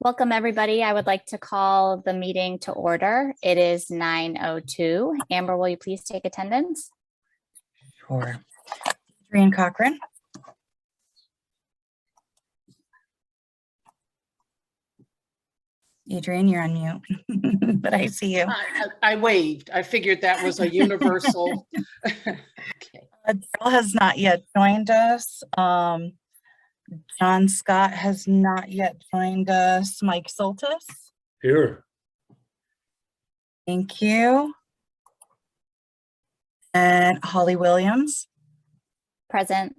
Welcome, everybody. I would like to call the meeting to order. It is 9:02. Amber, will you please take attendance? Sure. Adrian Cochran. Adrian, you're on mute, but I see you. I waved. I figured that was a universal. Okay. Daryl has not yet joined us. John Scott has not yet joined us. Mike Soltis. Here. Thank you. And Holly Williams. Present.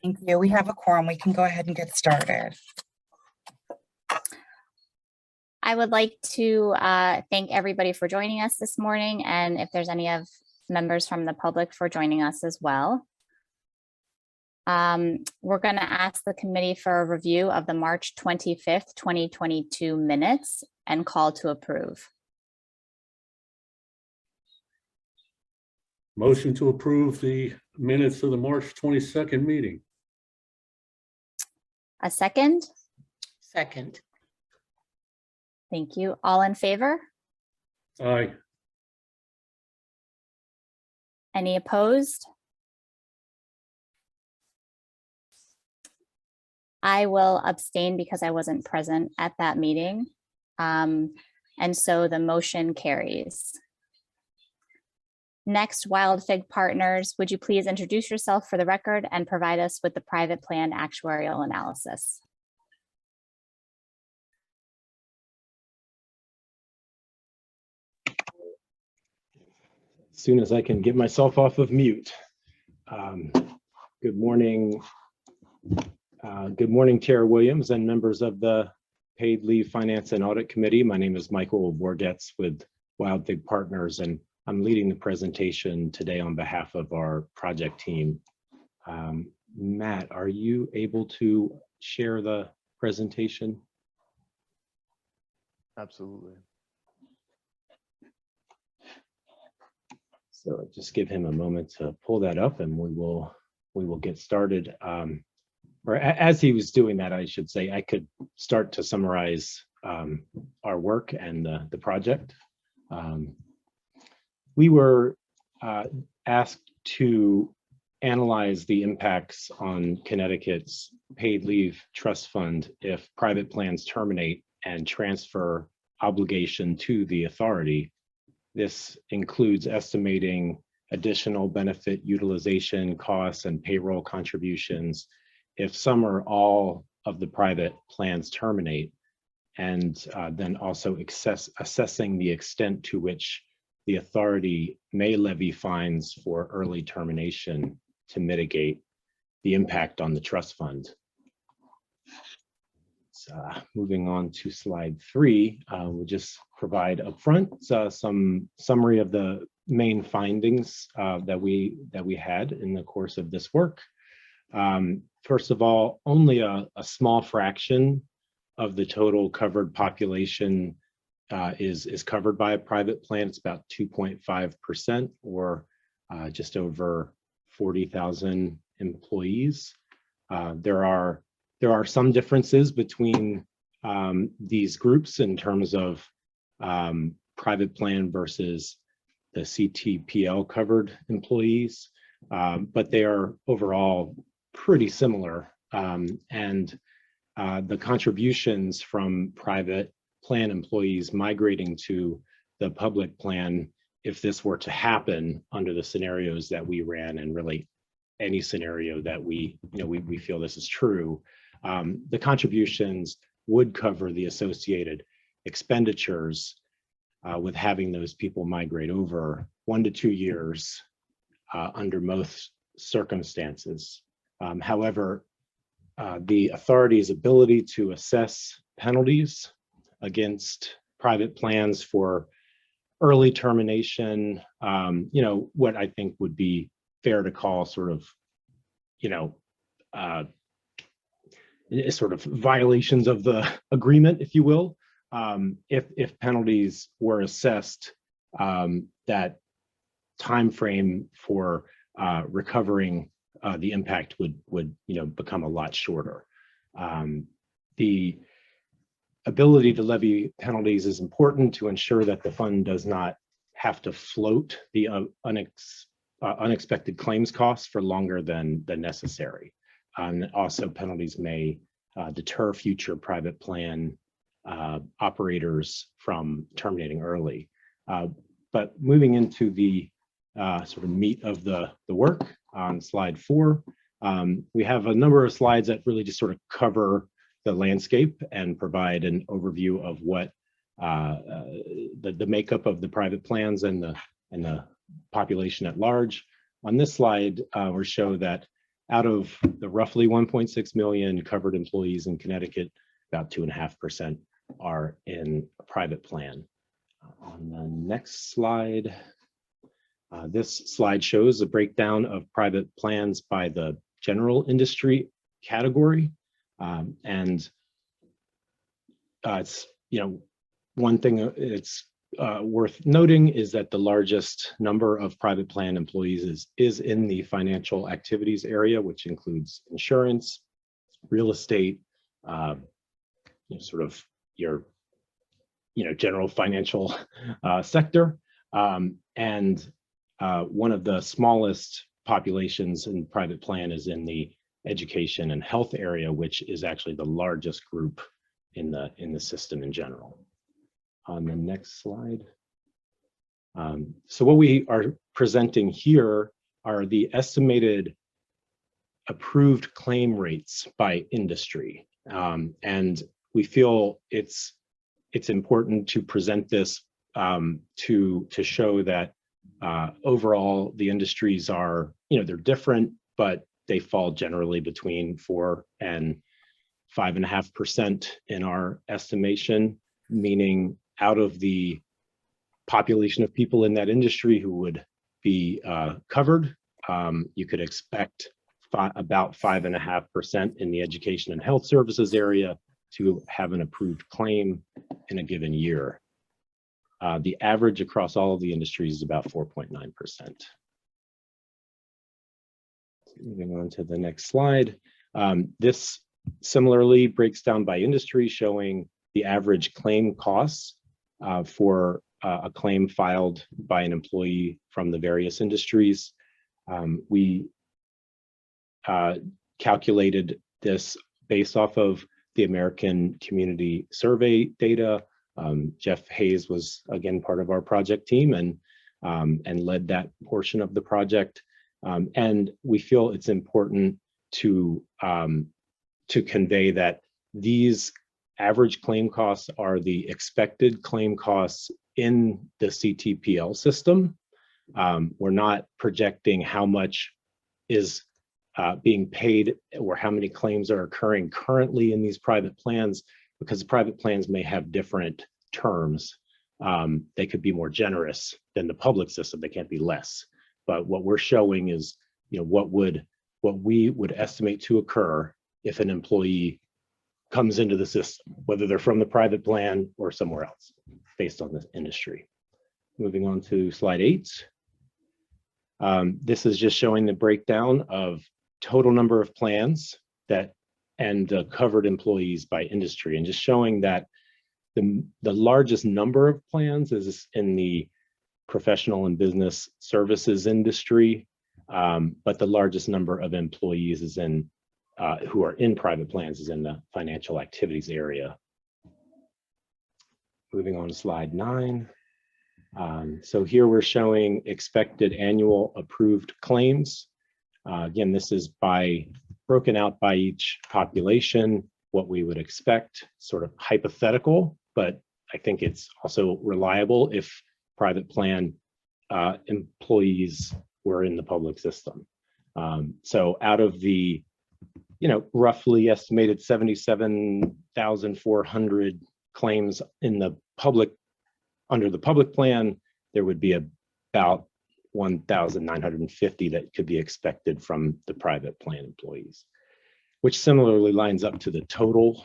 Thank you. We have a quorum. We can go ahead and get started. I would like to thank everybody for joining us this morning, and if there's any of members from the public for joining us as well. We're going to ask the committee for a review of the March 25th, 2022 minutes and call to approve. Motion to approve the minutes of the March 22nd meeting. A second? Second. Thank you. All in favor? Aye. Any opposed? I will abstain because I wasn't present at that meeting. And so the motion carries. Next, Wild Fig Partners, would you please introduce yourself for the record and provide us with the private plan actuarial analysis? As soon as I can get myself off of mute. Good morning. Good morning, Chair Williams and members of the Paid Leave Finance and Audit Committee. My name is Michael Borgetz with Wild Fig Partners, and I'm leading the presentation today on behalf of our project team. Matt, are you able to share the presentation? Absolutely. So just give him a moment to pull that up and we will get started. Or as he was doing that, I should say, I could start to summarize our work and the project. We were asked to analyze the impacts on Connecticut's paid leave trust fund if private plans terminate and transfer obligation to the authority. This includes estimating additional benefit utilization costs and payroll contributions if some or all of the private plans terminate, and then also assessing the extent to which the authority may levy fines for early termination to mitigate the impact on the trust fund. Moving on to slide 3, we'll just provide upfront some summary of the main findings that we had in the course of this work. First of all, only a small fraction of the total covered population is covered by a private plan. It's about 2.5%, or just over 40,000 employees. There are some differences between these groups in terms of private plan versus the CTPL covered employees, but they are overall pretty similar. And the contributions from private plan employees migrating to the public plan, if this were to happen under the scenarios that we ran, and really any scenario that we feel this is true, the contributions would cover the associated expenditures with having those people migrate over 1 to 2 years under most circumstances. However, the authority's ability to assess penalties against private plans for early termination, what I think would be fair to call sort of, sort of violations of the agreement, if you will. If penalties were assessed, that time frame for recovering the impact would become a lot shorter. ability to levy penalties is important to ensure that the fund does not have to float the unexpected claims costs for longer than necessary. Also, penalties may deter future private plan operators from terminating early. But moving into the sort of meat of the work on slide 4, we have a number of slides that really just sort of cover the landscape and provide an overview of what the makeup of the private plans and the population at large. On this slide, we show that out of the roughly 1.6 million covered employees in Connecticut, about 2.5% are in a private plan. On the next slide, this slide shows a breakdown of private plans by the general industry category. And it's, one thing it's worth noting is that the largest number of private plan employees is in the financial activities area, which includes insurance, real estate, sort of your general financial sector. And one of the smallest populations in private plan is in the education and health area, which is actually the largest group in the system in general. On the next slide. So what we are presenting here are the estimated approved claim rates by industry. And we feel it's important to present this to show that overall the industries are, they're different, but they fall generally between 4 and 5.5% in our estimation, meaning out of the population of people in that industry who would be covered, you could expect about 5.5% in the education and health services area to have an approved claim in a given year. The average across all of the industries is about 4.9%. Moving on to the next slide. This similarly breaks down by industry, showing the average claim costs for a claim filed by an employee from the various industries. We calculated this based off of the American Community Survey data. Jeff Hayes was again part of our project team and led that portion of the project. And we feel it's important to convey that these average claim costs are the expected claim costs in the CTPL system. We're not projecting how much is being paid or how many claims are occurring currently in these private plans, because the private plans may have different terms. They could be more generous than the public system. They can't be less. But what we're showing is, what we would estimate to occur if an employee comes into the system, whether they're from the private plan or somewhere else, based on this industry. Moving on to slide 8. This is just showing the breakdown of total number of plans and covered employees by industry, and just showing that the largest number of plans is in the professional and business services industry, but the largest number of employees is in who are in private plans is in the financial activities area. Moving on to slide 9. So here we're showing expected annual approved claims. Again, this is broken out by each population, what we would expect, sort of hypothetical, but I think it's also reliable if private plan employees were in the public system. So out of the roughly estimated 77,400 claims in the public, under the public plan, there would be about 1,950 that could be expected from the private plan employees, which similarly lines up to the total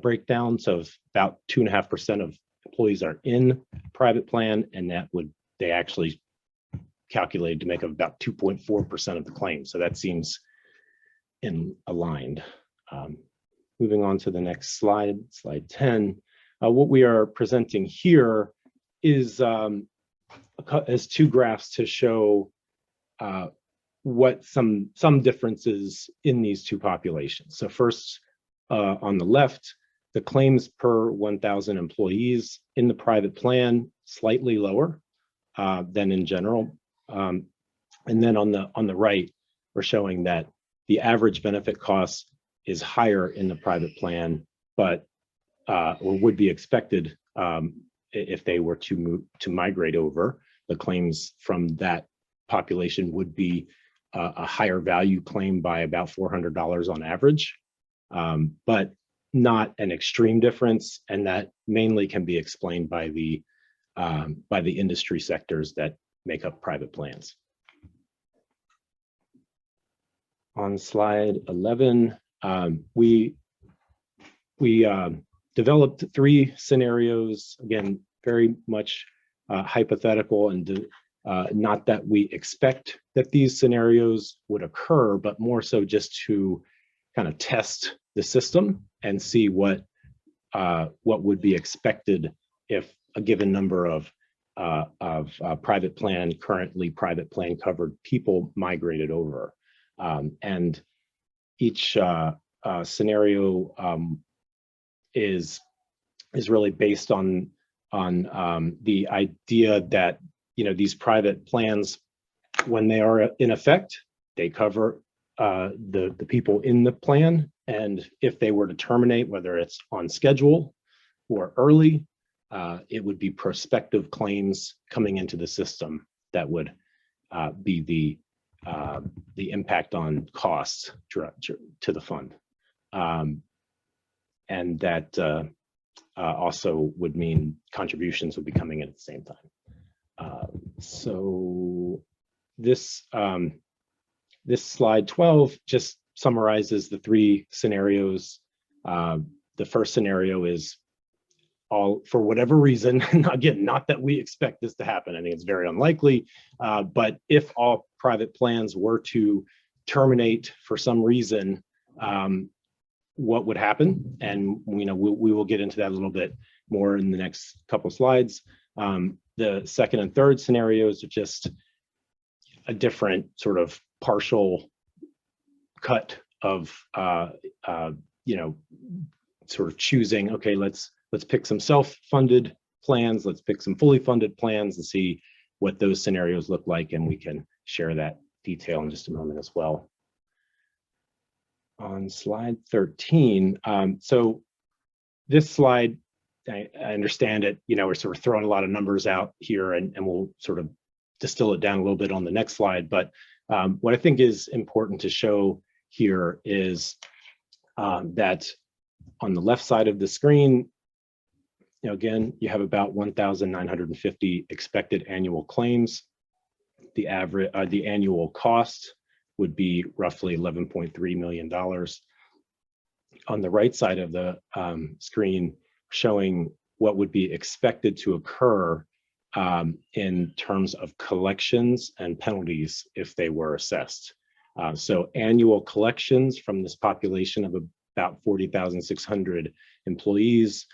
breakdowns of about 2.5% of employees are in private plan, and they actually calculated to make up about 2.4% of the claims. So that seems aligned. Moving on to the next slide, slide 10. What we are presenting here is as two graphs to show what some differences in these two populations. So first, on the left, the claims per 1,000 employees in the private plan, slightly lower than in general. And then on the right, we're showing that the average benefit cost is higher in the private plan, but or would be expected if they were to migrate over. The claims from that population would be a higher value claim by about $400 on average, but not an extreme difference, and that mainly can be explained by the industry sectors that make up private plans. On slide 11, we developed 3 scenarios, again, very much hypothetical, and not that we expect that these scenarios would occur, but more so just to kind of test the system and see what would be expected if a given number of currently private plan covered people migrated over. And each scenario is really based on the idea that, you know, these private plans, when they are in effect, they cover the people in the plan, and if they were to terminate, whether it's on schedule or early, it would be prospective claims coming into the system that would be the impact on costs to the fund, and that also would mean contributions would be coming in at the same time. So this slide 12 just summarizes the 3 scenarios. The first scenario is all, for whatever reason, again, not that we expect this to happen, I think it's very unlikely, but if all private plans were to terminate for some reason, what would happen? And we will get into that a little bit more in the next couple of slides. The second and third scenarios are just a different sort of partial cut of sort of choosing, okay, let's pick some self-funded plans, let's pick some fully funded plans and see what those scenarios look like, and we can share that detail in just a moment as well. On slide 13, so this slide, I understand it, we're sort of throwing a lot of numbers out here, and we'll sort of distill it down a little bit on the next slide. But what I think is important to show here is that on the left side of the screen, again, you have about 1,950 expected annual claims. The average, the annual cost would be roughly $11.3 million. On the right side of the screen, showing what would be expected to occur in terms of collections and penalties if they were assessed. So annual collections from this population of about 40,600 employees,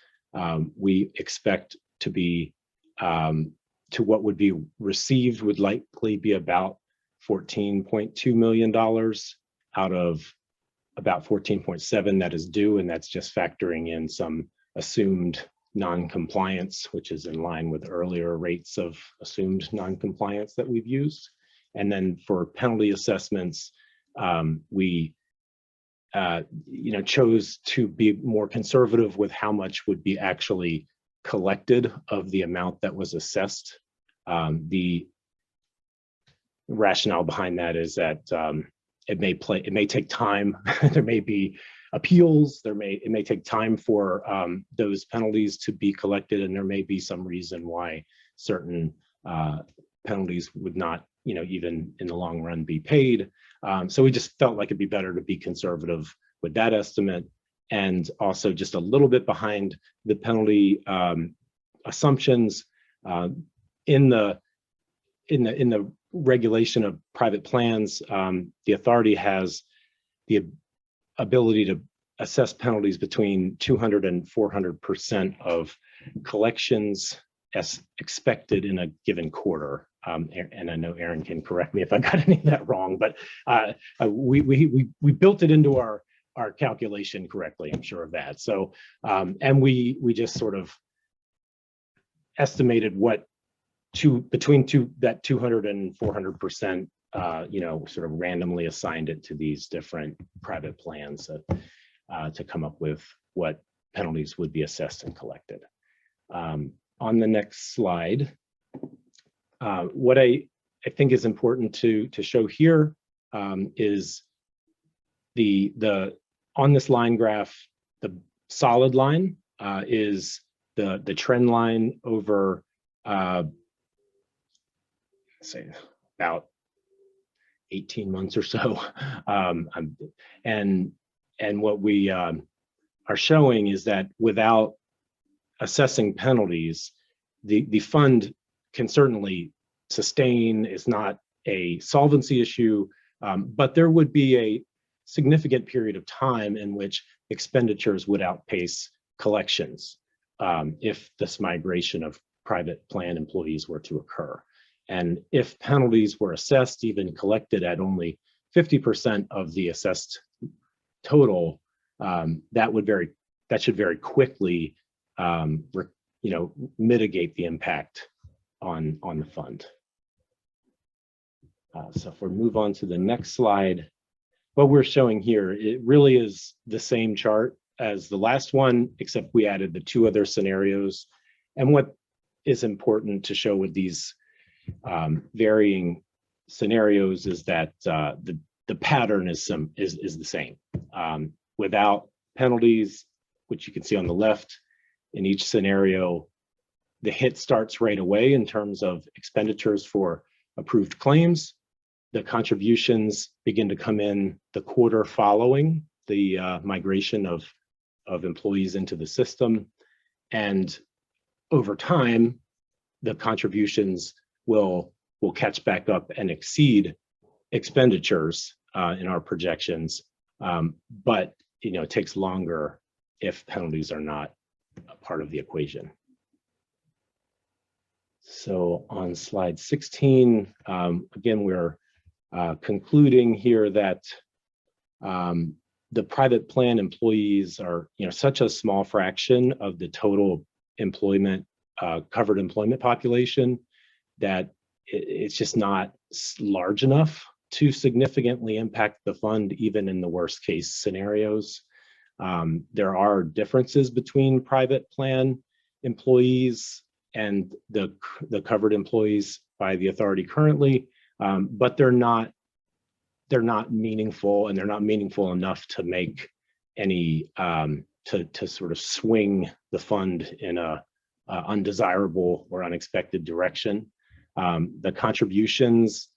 we expect to be to what would be received would likely be about $14.2 million out of about 14.7 that is due, and that's just factoring in some assumed non-compliance, which is in line with earlier rates of assumed non-compliance that we've used. And then for penalty assessments, we chose to be more conservative with how much would be actually collected of the amount that was assessed. The rationale behind that is that it may take time. There may be appeals. It may take time for those penalties to be collected, and there may be some reason why certain penalties would not, even in the long run, be paid. So we just felt like it'd be better to be conservative with that estimate, and also just a little bit behind the penalty assumptions in the regulation of private plans. The authority has the ability to assess penalties between 200 and 400% of collections as expected in a given quarter. And I know Aaron can correct me if I got any of that wrong, but we built it into our calculation correctly, I'm sure of that. So, and we just sort of estimated what between that 200 and 400%, sort of randomly assigned it to these different private plans to come up with what penalties would be assessed and collected. On the next slide, what I think is important to show here is on this line graph, the solid line is the trend line over say about 18 months or so. And what we are showing is that without assessing penalties, the fund can certainly sustain. It's not a solvency issue, but there would be a significant period of time in which expenditures would outpace collections if this migration of private plan employees were to occur. And if penalties were assessed, even collected at only 50% of the assessed total, that should very quickly mitigate the impact on the fund. So if we move on to the next slide, what we're showing here, it really is the same chart as the last one, except we added the two other scenarios. And what is important to show with these varying scenarios is that the pattern is the same. Without penalties, which you can see on the left, in each scenario, the hit starts right away in terms of expenditures for approved claims. The contributions begin to come in the quarter following the migration of employees into the system. And over time, the contributions will catch back up and exceed expenditures in our projections. But it takes longer if penalties are not a part of the equation. So on slide 16, again, we're concluding here that the private plan employees are such a small fraction of the total employment covered employment population that it's just not large enough to significantly impact the fund, even in the worst case scenarios. There are differences between private plan employees and the covered employees by the authority currently, but they're not meaningful, and they're not meaningful enough to make any to sort of swing the fund in a undesirable or unexpected direction. The contributions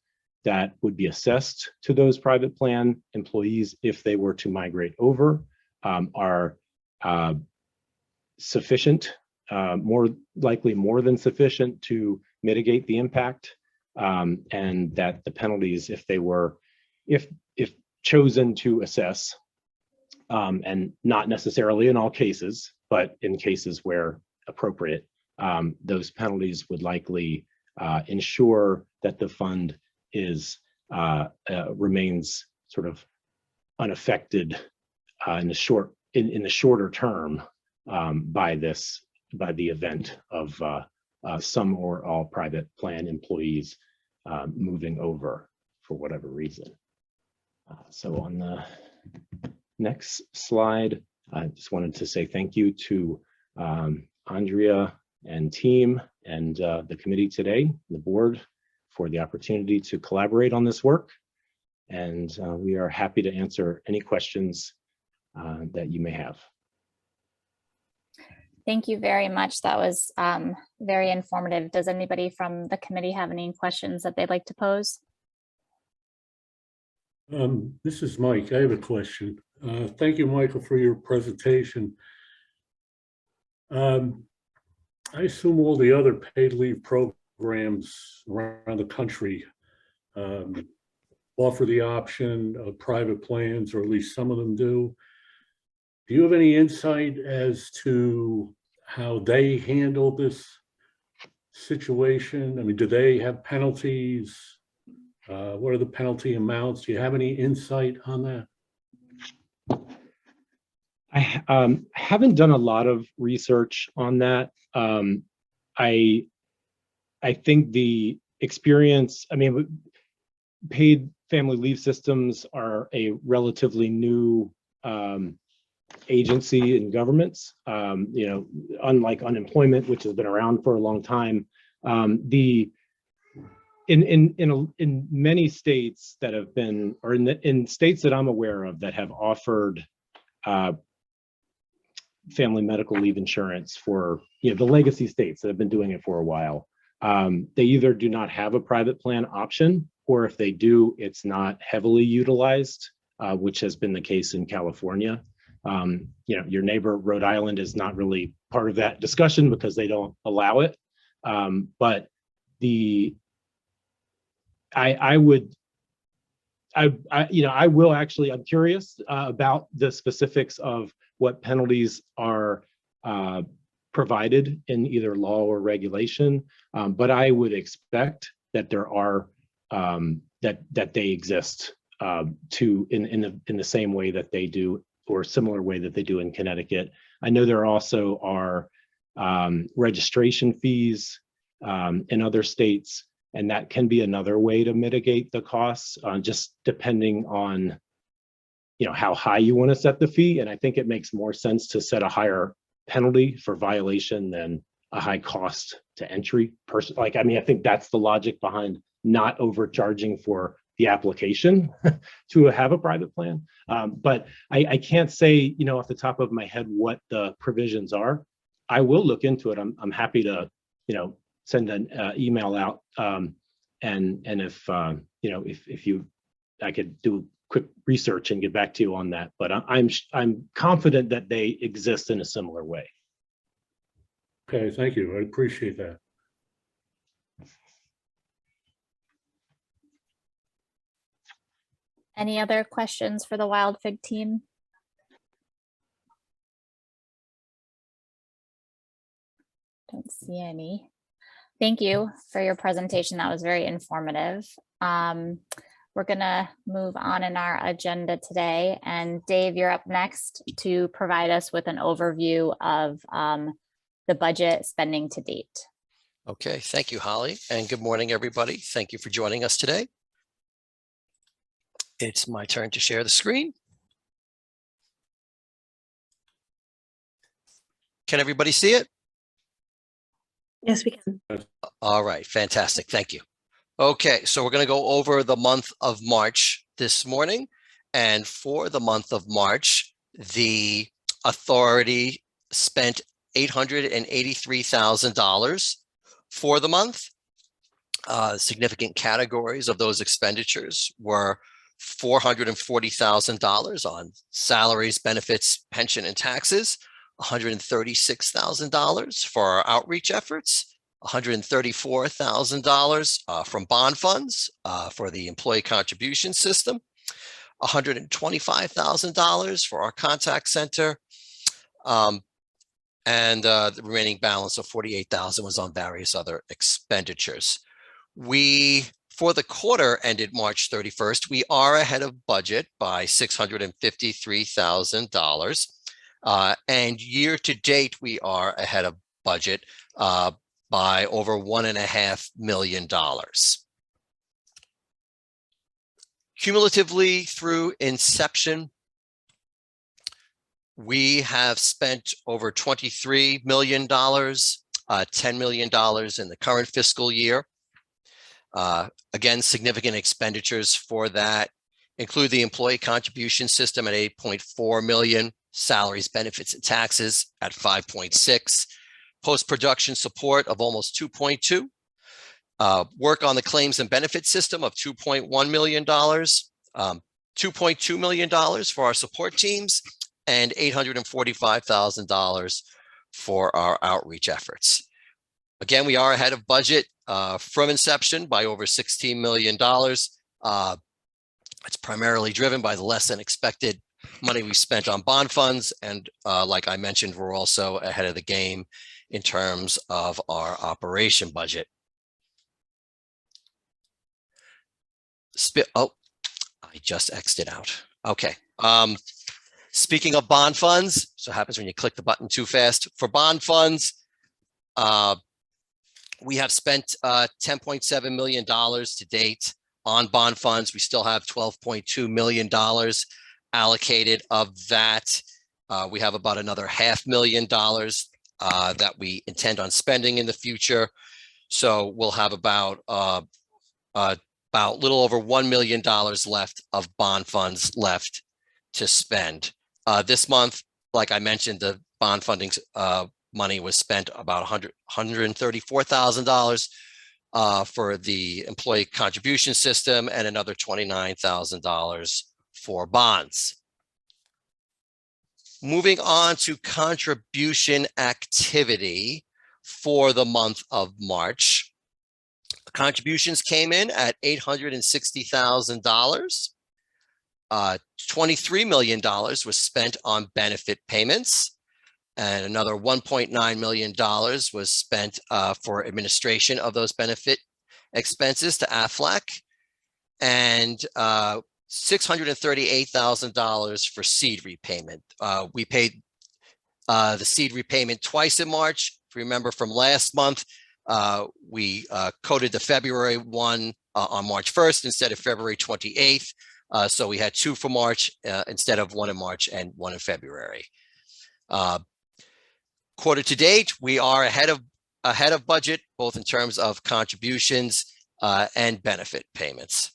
that would be assessed to those private plan employees if they were to migrate over are sufficient, more likely more than sufficient to mitigate the impact, and that the penalties, if chosen to assess, and not necessarily in all cases, but in cases where appropriate, those penalties would likely ensure that the fund remains sort of unaffected in the shorter term by the event of some or all private plan employees moving over for whatever reason. So on the next slide, I just wanted to say thank you to Andrea and team and the committee today, the board, for the opportunity to collaborate on this work. And we are happy to answer any questions that you may have. Thank you very much. That was very informative. Does anybody from the committee have any questions that they'd like to pose? This is Mike. I have a question. Thank you, Michael, for your presentation. I assume all the other paid leave programs around the country offer the option of private plans, or at least some of them do. do you have any insight as to how they handle this situation? I mean, do they have penalties? What are the penalty amounts? Do you have any insight on that? I haven't done a lot of research on that. I think the experience, I mean, paid family leave systems are a relatively new agency in governments. You know, unlike unemployment, which has been around for a long time, in many states that have been, or in states that I'm aware of that have offered family medical leave insurance for, you know, the legacy states that have been doing it for a while, they either do not have a private plan option, or if they do, it's not heavily utilized, which has been the case in California. You know, your neighbor Rhode Island is not really part of that discussion because they don't allow it. But I'm curious about the specifics of what penalties are provided in either law or regulation. But I would expect that there are that they exist in the same way that they do, or similar way that they do in Connecticut. I know there also are registration fees in other states, and that can be another way to mitigate the costs, just depending on, you know, how high you want to set the fee. And I think it makes more sense to set a higher penalty for violation than a high cost to entry. Like, I mean, I think that's the logic behind not overcharging for the application to have a private plan. But I can't say, you know, off the top of my head what the provisions are. I will look into it. I'm happy to, you know, send an email out. And if, you know, I could do quick research and get back to you on that, but I'm confident that they exist in a similar way. Okay, thank you. I appreciate that. Any other questions for the Wild Fig team? Don't see any. Thank you for your presentation. That was very informative. We're gonna move on in our agenda today, and Dave, you're up next to provide us with an overview of the budget spending to date. Okay, thank you, Holly, and good morning, everybody. Thank you for joining us today. It's my turn to share the screen. Can everybody see it? Yes, we can. All right, fantastic. Thank you. Okay, so we're going to go over the month of March this morning. And for the month of March, the authority spent $883,000 for the month. Significant categories of those expenditures were $440,000 on salaries, benefits, pension, and taxes, $136,000 for our outreach efforts, $134,000 from bond funds for the employee contribution system, $125,000 for our contact center, and the remaining balance of $48,000 was on various other expenditures. For the quarter ended March 31st, we are ahead of budget by $653,000. And year to date, we are ahead of budget by over $1.5 million. Cumulatively through inception, we have spent over $23 million, $10 million in the current fiscal year. Again, significant expenditures for that include the employee contribution system at 8.4 million, salaries, benefits, and taxes at 5.6, post-production support of almost 2.2, work on the claims and benefits system of $2.1 million, $2.2 million for our support teams, and $845,000 for our outreach efforts. Again, we are ahead of budget from inception by over $16 million. It's primarily driven by the less than expected money we spent on bond funds. And like I mentioned, we're also ahead of the game in terms of our operation budget. Oh, I just X'd it out. Okay. Speaking of bond funds, so it happens when you click the button too fast. For bond funds, we have spent $10.7 million to date on bond funds. We still have $12.2 million allocated. Of that, we have about another $500,000 that we intend on spending in the future. So we'll have about a little over $1 million left of bond funds left to spend. This month, like I mentioned, the bond funding money was spent about $134,000 for the employee contribution system and another $29,000 for bonds. Moving on to contribution activity for the month of March. Contributions came in at $860,000. $23 million was spent on benefit payments, and another $1.9 million was spent for administration of those benefit expenses to AFLAC, and $638,000 for seed repayment. We paid the seed repayment twice in March. If you remember from last month, we coded the February one on March 1st instead of February 28th. So we had two for March instead of one in March and one in February. Quarter to date, we are ahead of budget, both in terms of contributions and benefit payments.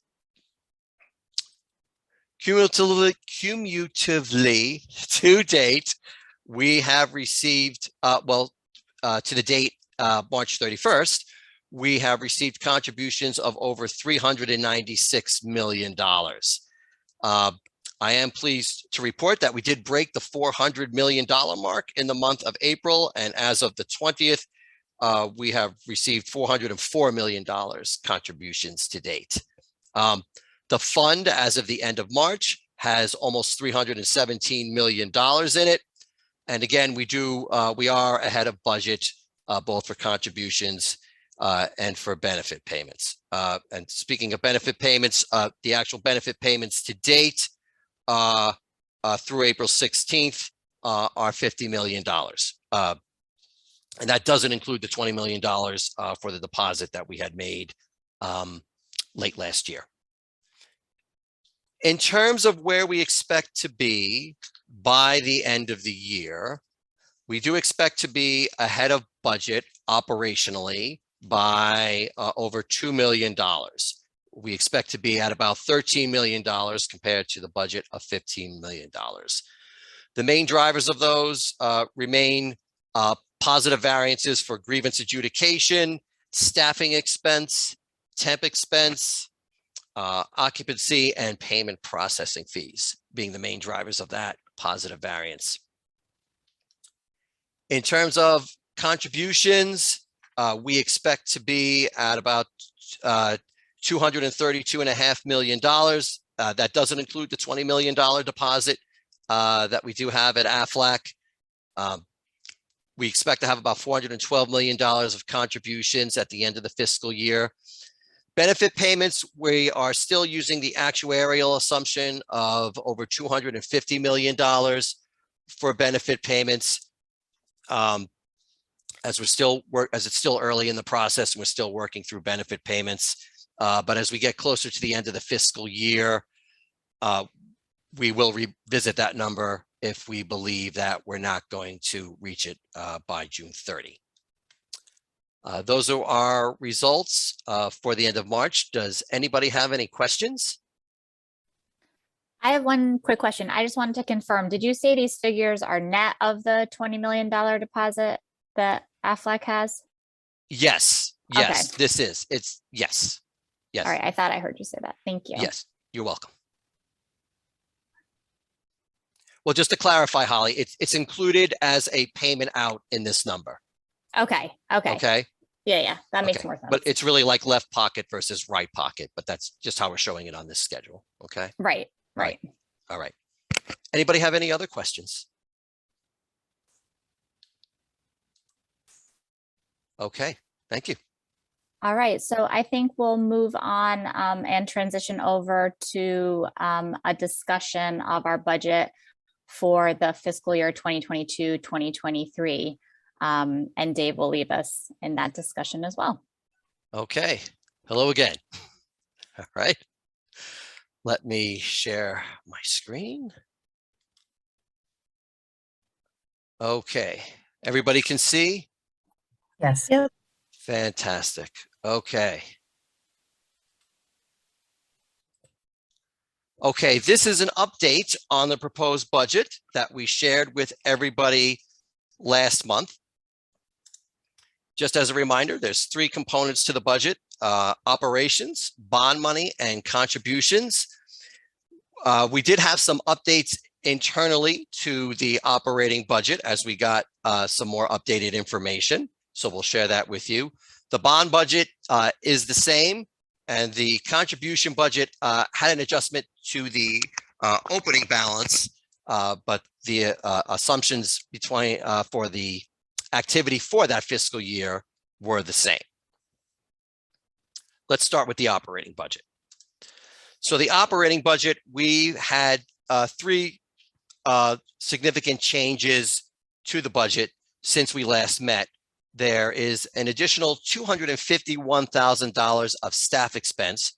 Cumulatively to date, we have received, to the date, March 31st, we have received contributions of over $396 million. I am pleased to report that we did break the $400 million mark in the month of April, and as of the 20th, we have received $404 million contributions to date. The fund, as of the end of March, has almost $317 million in it. And again, we are ahead of budget, both for contributions and for benefit payments. And speaking of benefit payments, the actual benefit payments to date through April 16th are $50 million. And that doesn't include the $20 million for the deposit that we had made late last year. In terms of where we expect to be by the end of the year, we do expect to be ahead of budget operationally by over $2 million. We expect to be at about $13 million compared to the budget of $15 million. The main drivers of those remain positive variances for grievance adjudication, staffing expense, temp expense, occupancy, and payment processing fees being the main drivers of that positive variance. In terms of contributions, we expect to be at about $232.5 million. That doesn't include the $20 million deposit that we do have at AFLAC. We expect to have about $412 million of contributions at the end of the fiscal year. Benefit payments, we are still using the actuarial assumption of over $250 million for benefit payments. As it's still early in the process, and we're still working through benefit payments. But as we get closer to the end of the fiscal year, we will revisit that number if we believe that we're not going to reach it by June 30. Those are our results for the end of March. Does anybody have any questions? I have one quick question. I just wanted to confirm, did you say these figures are net of the $20 million deposit that AFLAC has? Yes, yes, Okay. this is, yes. Yes. All right, I thought I heard you say that. Thank you. Yes, you're welcome. Well, just to clarify, Holly, it's included as a payment out in this number. Okay. Okay. Yeah, that makes Okay. more sense. But it's really like left pocket versus right pocket, but that's just how we're showing it on this schedule. Okay. Right. All right. Anybody have any other questions? Okay, thank you. All right, so I think we'll move on and transition over to a discussion of our budget for the fiscal year 2022-2023. And Dave will lead us in that discussion as well. Okay, hello again. All right. Let me share my screen. Okay, everybody can see? Yes. Yep. Fantastic. Okay. Okay, this is an update on the proposed budget that we shared with everybody last month. Just as a reminder, there's 3 components to the budget: operations, bond money, and contributions. We did have some updates internally to the operating budget as we got some more updated information. So we'll share that with you. The bond budget is the same, and the contribution budget had an adjustment to the opening balance, but the assumptions between for the activity for that fiscal year were the same. Let's start with the operating budget. So the operating budget, we had 3 significant changes to the budget since we last met. There is an additional $251,000 of staff expense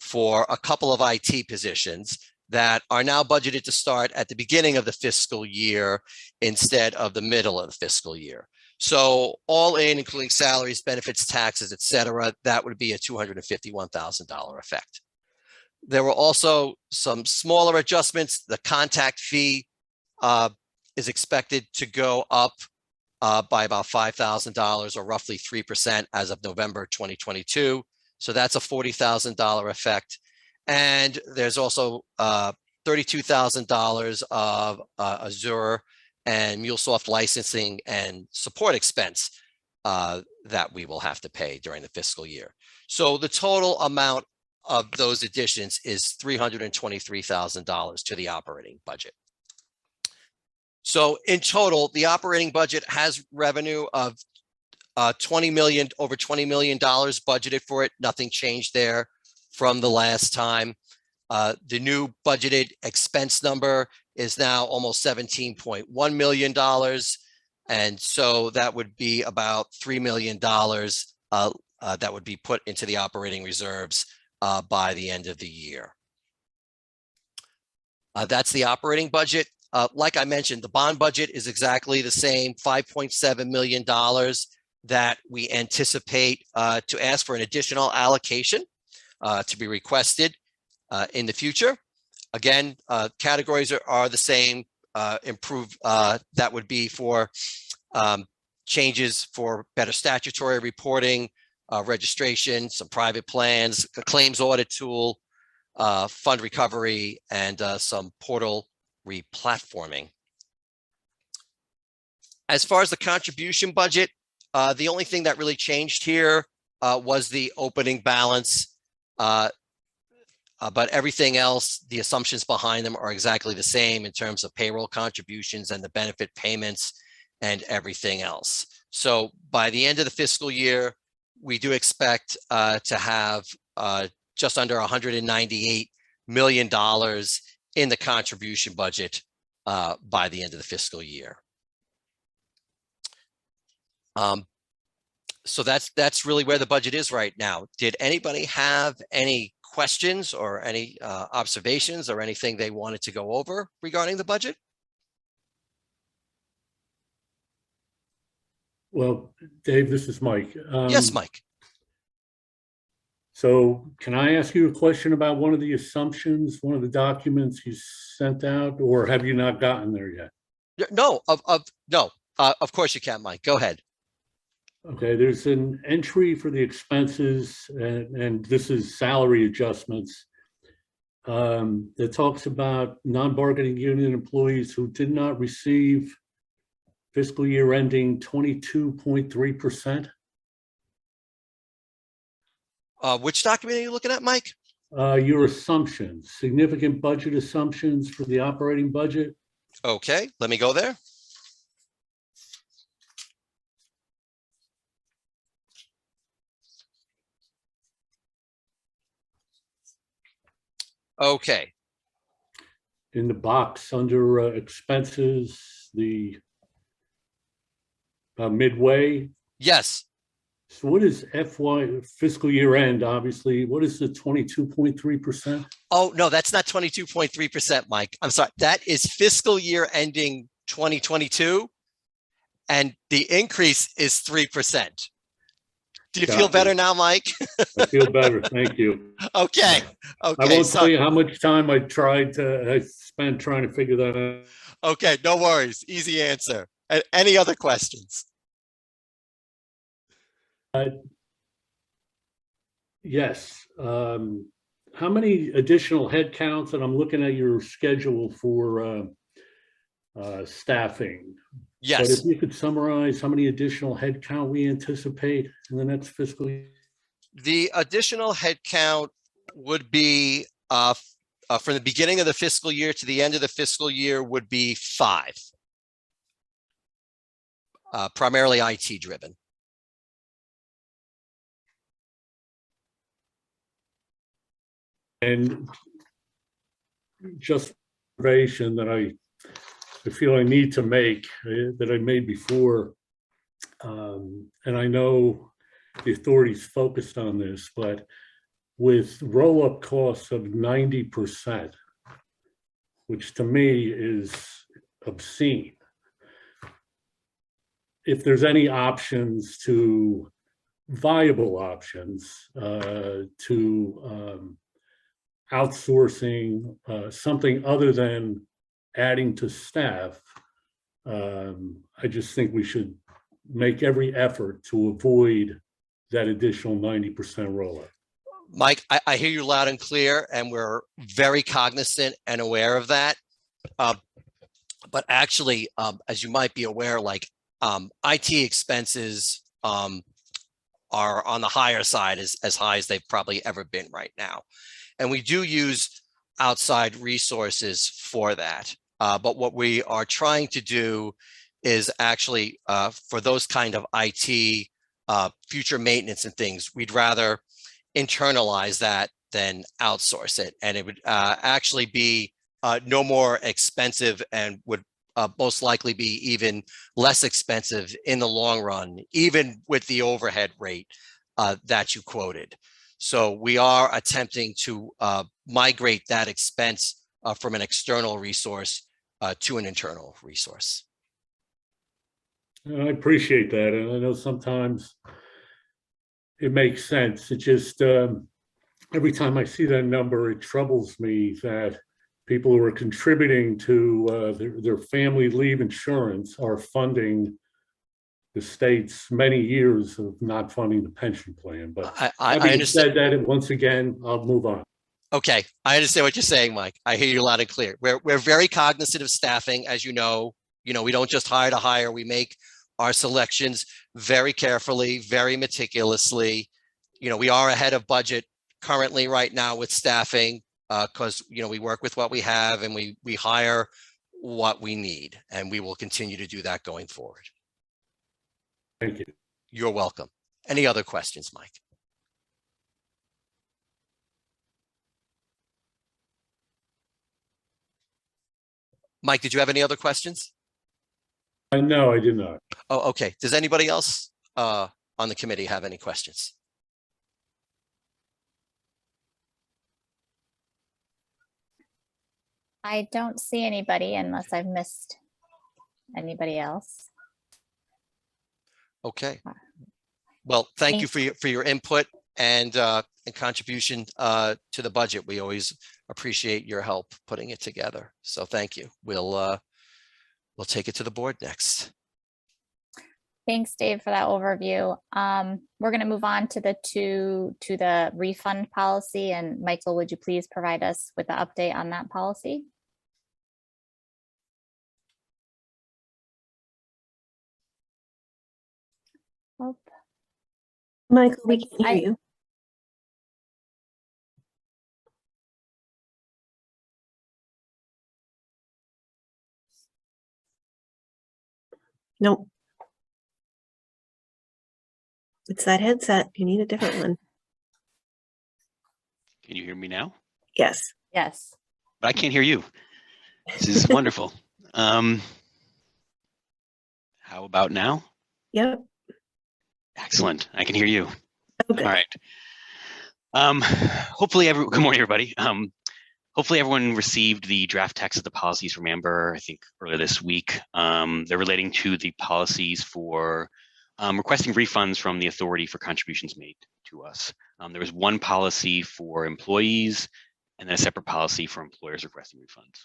for a couple of IT positions that are now budgeted to start at the beginning of the fiscal year instead of the middle of the fiscal year. So all in, including salaries, benefits, taxes, et cetera, that would be a $251,000 effect. There were also some smaller adjustments. The contact fee is expected to go up by about $5,000 or roughly 3% as of November 2022. So that's a $40,000 effect. And there's also $32,000 of Azure and MuleSoft licensing and support expense that we will have to pay during the fiscal year. So the total amount of those additions is $323,000 to the operating budget. So in total, the operating budget has revenue of over $20 million budgeted for it. Nothing changed there from the last time. The new budgeted expense number is now almost $17.1 million. And so that would be about $3 million that would be put into the operating reserves by the end of the year. That's the operating budget. Like I mentioned, the bond budget is exactly the same, $5.7 million that we anticipate to ask for an additional allocation to be requested in the future. Again, categories are the same. That would be for changes for better statutory reporting, registration, some private plans, a claims audit tool, fund recovery, and some portal replatforming. As far as the contribution budget, the only thing that really changed here was the opening balance, but everything else, the assumptions behind them are exactly the same in terms of payroll contributions and the benefit payments and everything else. So by the end of the fiscal year, we do expect to have just under $198 million in the contribution budget by the end of the fiscal year. So that's really where the budget is right now. Did anybody have any questions or any observations or anything they wanted to go over regarding the budget? Well, Dave, this is Mike. Yes, Mike. So can I ask you a question about one of the assumptions, one of the documents you sent out, or have you not gotten there yet? No, of course you can, Mike. Go ahead. Okay, there's an entry for the expenses, and this is salary adjustments that talks about non-bargaining union employees who did not receive fiscal year ending 22.3%. Which document are you looking at, Mike? your assumptions, significant budget assumptions for the operating budget. Okay, let me go there. Okay, In the box under expenses, the midway. yes. So what is FY fiscal year end, obviously? What is the 22.3%? Oh, no, that's not 22.3%, Mike. I'm sorry. That is fiscal year ending 2022. And the increase is 3%. Do you feel Got better you. now, Mike? I feel better. Thank you. Okay. I Okay. won't So, tell you how much time I spent trying to figure that out. okay. No worries. Easy answer. Any other questions? Yes. How many additional headcounts? And I'm looking at your schedule for staffing. But if Yes. you could summarize how many additional headcount we anticipate in the next fiscal year? The additional headcount would be from the beginning of the fiscal year to the end of the fiscal year would be 5. Primarily IT driven. And just observation that I feel I need to make that I made before. And I know the authorities focused on this, but with roll-up costs of 90%, which to me is obscene. If there's any options to viable options to outsourcing something other than adding to staff, I just think we should make every effort to avoid that additional 90% roll-up. Mike, I hear you loud and clear, and we're very cognizant and aware of that. But actually, as you might be aware, like IT expenses are on the higher side, as high as they've probably ever been right now. And we do use outside resources for that. But what we are trying to do is actually for those kind of IT future maintenance and things, we'd rather internalize that than outsource it. And it would actually be no more expensive and would most likely be even less expensive in the long run, even with the overhead rate that you quoted. So we are attempting to migrate that expense from an external resource to an internal resource. And I appreciate that. And I know sometimes it makes sense. It just, every time I see that number, it troubles me that people who are contributing to their family leave insurance are funding the state's many years of not funding the pension plan. But I having understand. said that, once again, I'll move on. Okay, I understand what you're saying, Mike. I hear you loud and clear. We're very cognizant of staffing, as you know. We don't just hire to hire. We make our selections very carefully, very meticulously. We are ahead of budget currently right now with staffing because we work with what we have and we hire what we need, and we will continue to do that going forward. Thank you. You're welcome. Any other questions, Mike? Mike, did you have any other questions? No, I did not. Oh, okay. Does anybody else on the committee have any questions? I don't see anybody unless I've missed anybody else. Okay. Well, thank you for your input and contribution to the budget. We always appreciate your help putting it together. So thank you. We'll take it to the board next. Thanks, Dave, for that overview. We're going to move on to the refund policy. And Michael, would you please provide us with the update on that policy? Oh, Michael, we can't hear you. Nope. It's that headset. You need a different one. Can you hear me now? Yes. Yes. But I can't hear you. This is wonderful. How about now? Yep. Excellent. I can hear you. Okay. All right. Hopefully, good morning, everybody. Hopefully everyone received the draft text of the policies from Amber, I think earlier this week. They're relating to the policies for requesting refunds from the authority for contributions made to us. There was one policy for employees and then a separate policy for employers requesting refunds.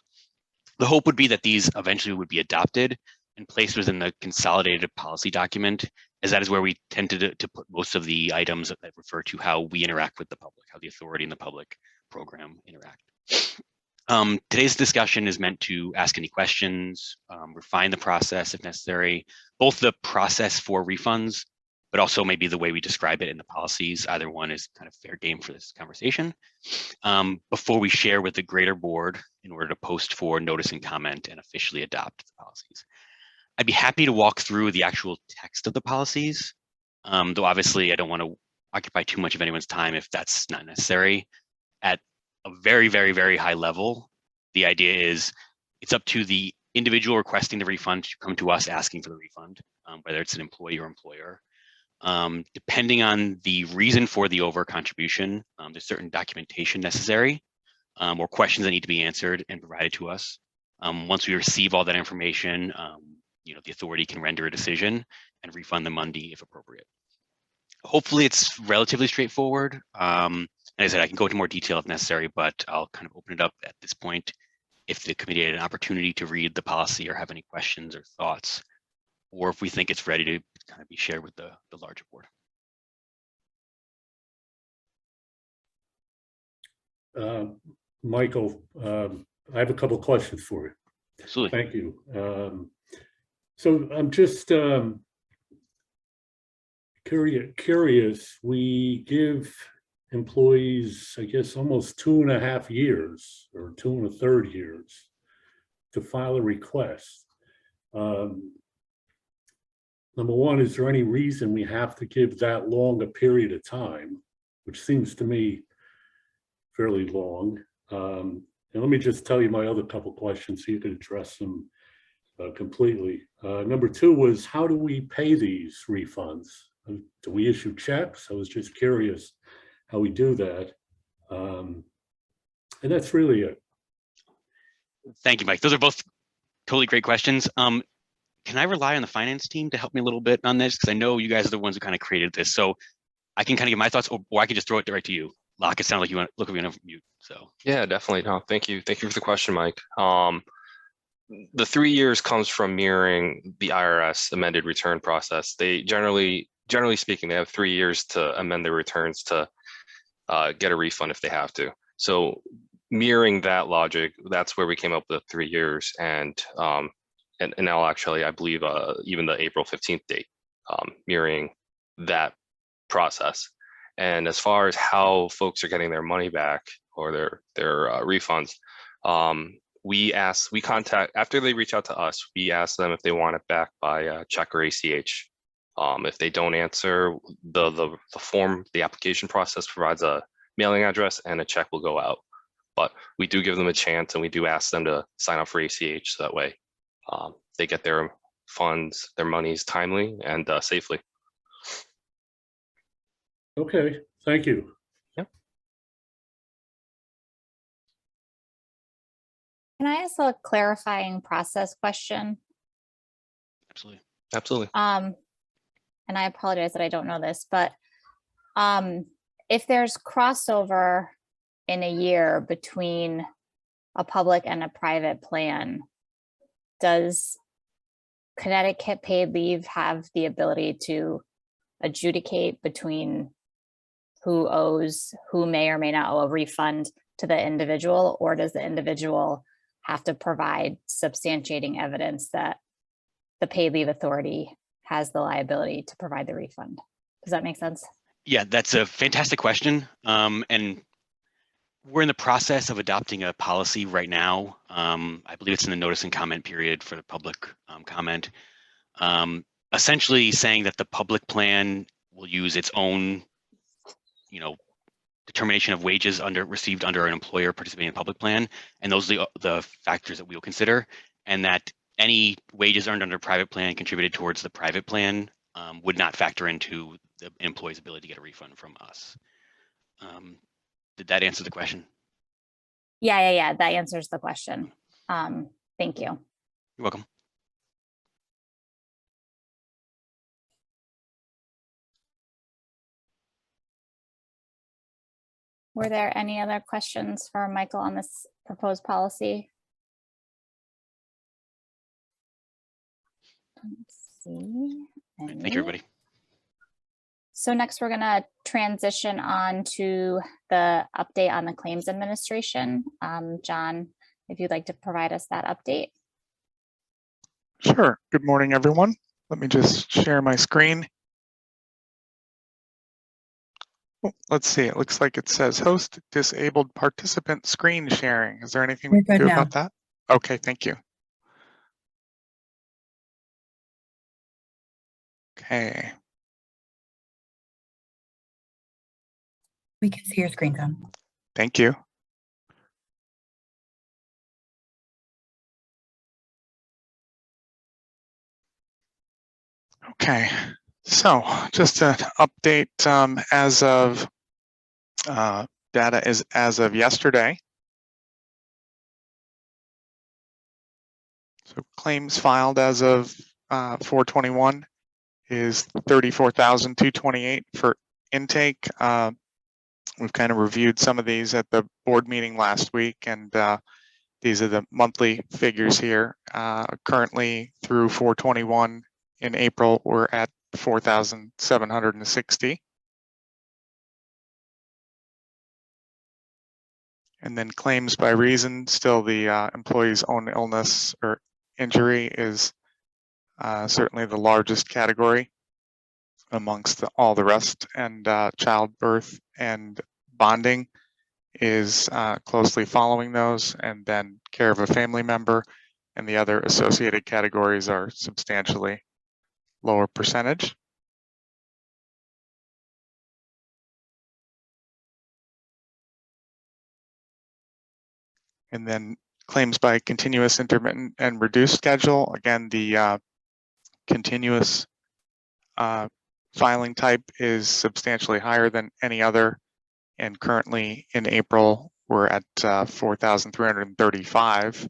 The hope would be that these eventually would be adopted and placed within the consolidated policy document, as that is where we tend to put most of the items that refer to how we interact with the public, how the authority and the public program interact. Today's discussion is meant to ask any questions, refine the process if necessary, both the process for refunds, but also maybe the way we describe it in the policies. Either one is kind of fair game for this conversation. Before we share with the greater board in order to post for notice and comment and officially adopt the policies. I'd be happy to walk through the actual text of the policies, though obviously I don't want to occupy too much of anyone's time if that's not necessary. At a very, very, very high level, the idea is it's up to the individual requesting the refund to come to us asking for the refund, whether it's an employee or employer. Depending on the reason for the over contribution, there's certain documentation necessary or questions that need to be answered and provided to us. Once we receive all that information, the authority can render a decision and refund the money if appropriate. Hopefully it's relatively straightforward. As I said, I can go into more detail if necessary, but I'll kind of open it up at this point if the committee had an opportunity to read the policy or have any questions or thoughts, or if we think it's ready to kind of be shared with the larger board. Michael, I have a couple of questions for you. Absolutely. Thank you. So I'm just curious. We give employees, I guess, almost 2.5 years or 2 1/3 years to file a request. Number one, is there any reason we have to give that long a period of time, which seems to me fairly long? And let me just tell you my other couple questions so you can address them completely. Number two was, how do we pay these refunds? Do we issue checks? I was just curious how we do that. And that's really it. Thank you, Mike. Those are both totally great questions. Can I rely on the finance team to help me a little bit on this? Because I know you guys are the ones who kind of created this. So I can kind of give my thoughts, or I can just throw it right to you. Locke, it sounds like you want to look at me on mute. So yeah, definitely. No, thank you. Thank you for the question, Mike. The 3 years comes from mirroring the IRS amended return process. They generally speaking, they have 3 years to amend their returns to get a refund if they have to. So mirroring that logic, that's where we came up with 3 years. And now actually, I believe even the April 15th date, mirroring that process. And as far as how folks are getting their money back or their refunds, we contact, after they reach out to us, we ask them if they want it back by check or ACH. If they don't answer, the form, the application process provides a mailing address and a check will go out. But we do give them a chance and we do ask them to sign up for ACH so that way they get their funds, their monies timely and safely. Okay, thank you. Can I ask a clarifying process question? absolutely. Absolutely. And I apologize that I don't know this, but if there's crossover in a year between a public and a private plan, does Connecticut paid leave have the ability to adjudicate between who may or may not owe a refund to the individual, or does the individual have to provide substantiating evidence that the paid leave authority has the liability to provide the refund? Does that make sense? Yeah, that's a fantastic question. And we're in the process of adopting a policy right now. I believe it's in the notice and comment period for the public comment. essentially saying that the public plan will use its own, determination of wages received under an employer participating in public plan, and those are the factors that we will consider, and that any wages earned under private plan contributed towards the private plan would not factor into the employee's ability to get a refund from us. Did that answer the question? Yeah, that answers the question. Thank you. You're welcome. Were there any other questions for Michael on this proposed policy? Let's see. Thank you, everybody. So next we're going to transition on to the update on the claims administration. John, if you'd like to provide us that update. Sure. Good morning, everyone. Let me just share my screen. Oh, let's see. It looks like it says host disabled participant screen sharing. Is there anything we We're can good do now. about that? Okay, thank you. Okay. We can see your screen, Tom. Thank you. Okay, so just an update as of data is as of yesterday. So claims filed as of 4/21 is 34,228 for intake. We've kind of reviewed some of these at the board meeting last week, and these are the monthly figures here. Currently through 4/21 in April, we're at 4,760. And then claims by reason, still the employee's own illness or injury is certainly the largest category amongst all the rest, and childbirth and bonding is closely following those, and then care of a family member and the other associated categories are substantially lower percentage. And then claims by continuous, intermittent, and reduced schedule. Again, the continuous filing type is substantially higher than any other. And currently in April, we're at 4,335.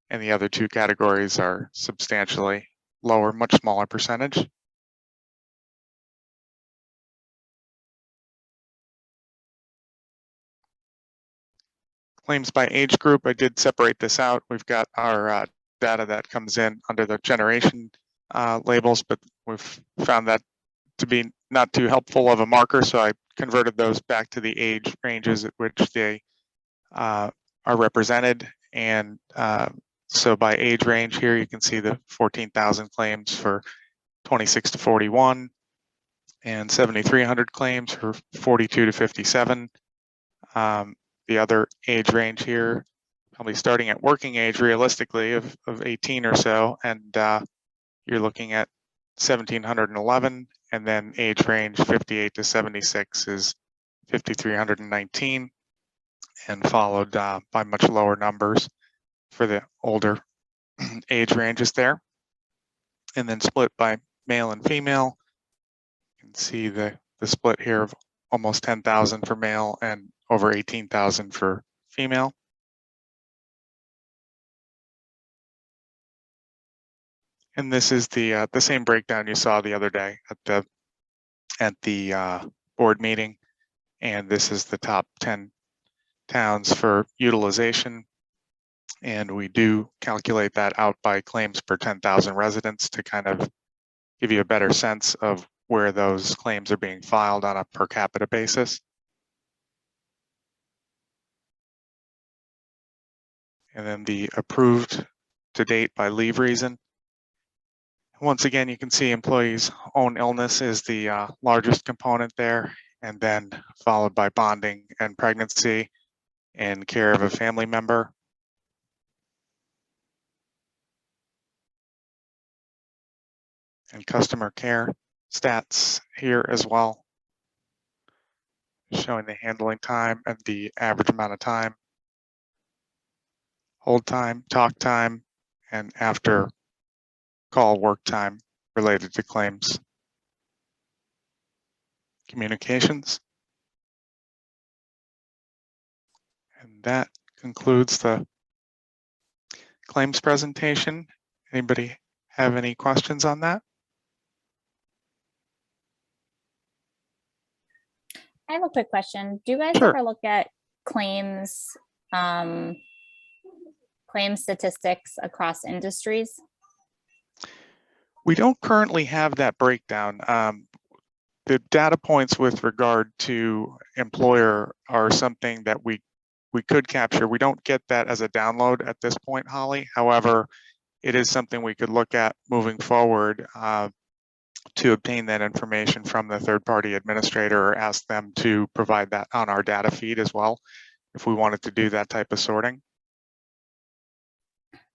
And the other two categories are substantially lower, much smaller percentage. Claims by age group, I did separate this out. We've got our data that comes in under the generation labels, but we've found that to be not too helpful of a marker. So I converted those back to the age ranges at which they are represented. And so by age range here, you can see the 14,000 claims for 26 to 41 and 7,300 claims for 42 to 57. The other age range here, probably starting at working age realistically of 18 or so, and you're looking at 1,711, and then age range 58 to 76 is 5,319, and followed by much lower numbers for the older age ranges there. And then split by male and female, you can see the split here of almost 10,000 for male and over 18,000 for female. And this is the same breakdown you saw the other day at the board meeting. And this is the top 10 towns for utilization. And we do calculate that out by claims per 10,000 residents to kind of give you a better sense of where those claims are being filed on a per capita basis. And then the approved to date by leave reason. Once again, you can see employees' own illness is the largest component there, and then followed by bonding and pregnancy and care of a family member. and customer care stats here as well, showing the handling time and the average amount of time, hold time, talk time, and after call work time related to claims. Communications. And that concludes the claims presentation. Anybody have any questions on that? I have a quick question. Do you guys Sure. ever look at claims, claim statistics across industries? We don't currently have that breakdown. The data points with regard to employer are something that we could capture. We don't get that as a download at this point, Holly. However, it is something we could look at moving forward to obtain that information from the third-party administrator or ask them to provide that on our data feed as well, if we wanted to do that type of sorting.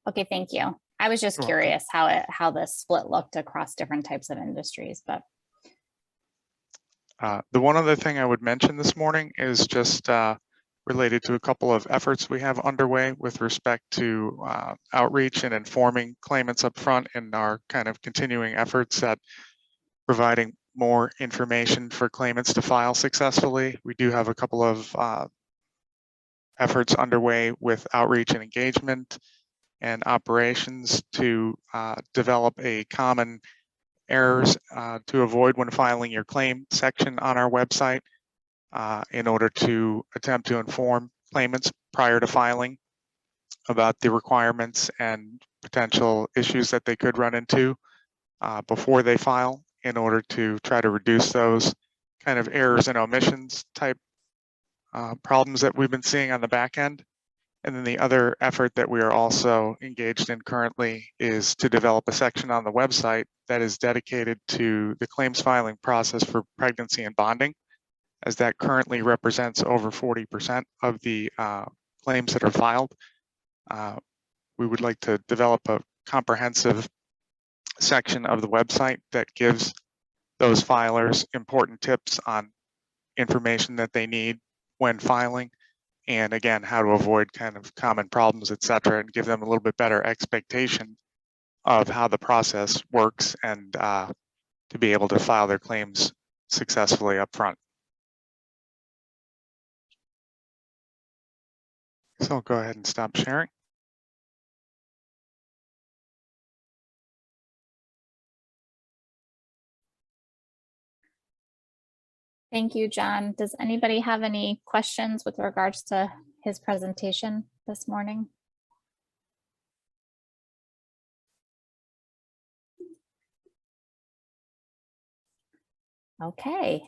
Okay, thank you. I was just You're welcome. curious how the split looked across different types of industries, but The one other thing I would mention this morning is just related to a couple of efforts we have underway with respect to outreach and informing claimants up front in our kind of continuing efforts at providing more information for claimants to file successfully. We do have a couple of efforts underway with outreach and engagement and operations to develop a common errors to avoid when filing your claim section on our website in order to attempt to inform claimants prior to filing about the requirements and potential issues that they could run into before they file, in order to try to reduce those kind of errors and omissions type problems that we've been seeing on the back end. And then the other effort that we are also engaged in currently is to develop a section on the website that is dedicated to the claims filing process for pregnancy and bonding, as that currently represents over 40% of the claims that are filed. We would like to develop a comprehensive section of the website that gives those filers important tips on information that they need when filing, and again, how to avoid kind of common problems, et cetera, and give them a little bit better expectation of how the process works and to be able to file their claims successfully up front. So I'll go ahead and stop sharing. thank you, John. Does anybody have any questions with regards to his presentation this morning? Okay.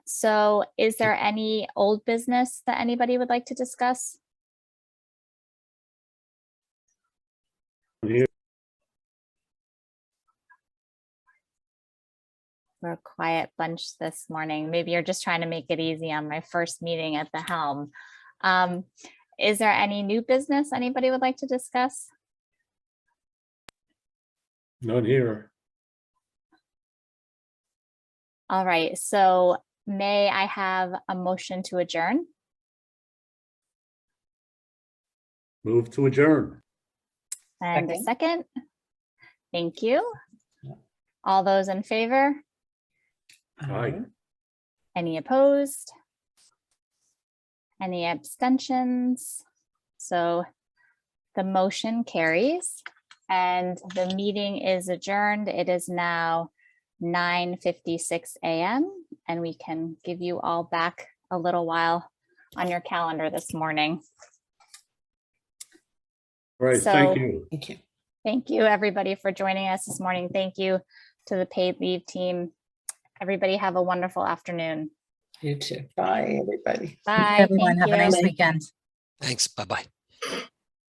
So is there any old business that anybody would like to discuss? Here. We're a quiet bunch this morning. Maybe you're just trying to make it easy on my first meeting at the helm. Is there any new business anybody would like to discuss? None here. All right, so may I have a motion to adjourn? Move to adjourn. And a second? Thank you. All those in favor? Aye. Any opposed? Any abstentions? So the motion carries and the meeting is adjourned. It is now 9:56 a.m. and we can give you all back a little while on your calendar this morning. All right, So- thank you. Thank you. Thank you, everybody, for joining us this morning. Thank you to the paid leave team. Everybody have a wonderful afternoon. You too. Bye, everybody. Bye. Everyone, Thank have a nice you. weekend. Thanks. Bye-bye.